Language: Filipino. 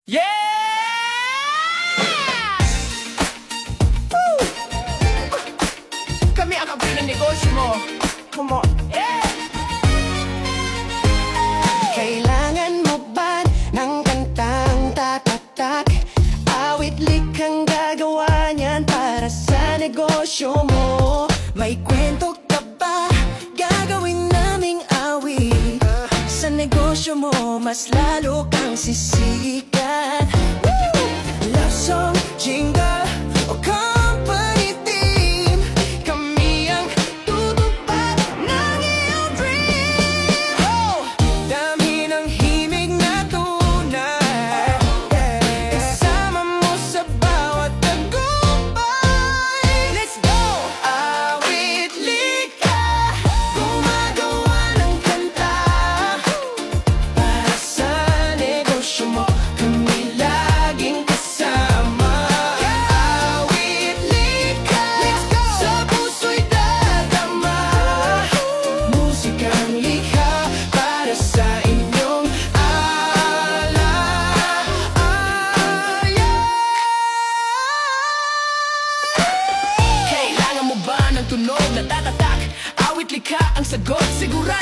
Yeah! Woo! Kami ang kampi ng negosyo mo. Come on. Yeah! Kailangan mo ba ng kantang tatatak? Awit likhang gagawa niyan para sa negosyo mo. May kwento ka ba? Gagawin naming awit. Sa negosyo mo, mas lalo kang sisikat. Woo! Love song, jingle, o company theme, kami ang tutupad ng iyong dream. Oh! Dami ng himig na tunay, kasama mo sa bawat tagumpay. Let's go! Awit likha, gumagawa ng kanta para sa negosyo mo, kami laging kasama. Awit likha, sa puso'y dadama, musikang likha para sa inyong Kailangan mo ba ng tunog na tatatak? Awit likha ang sagot, sigurado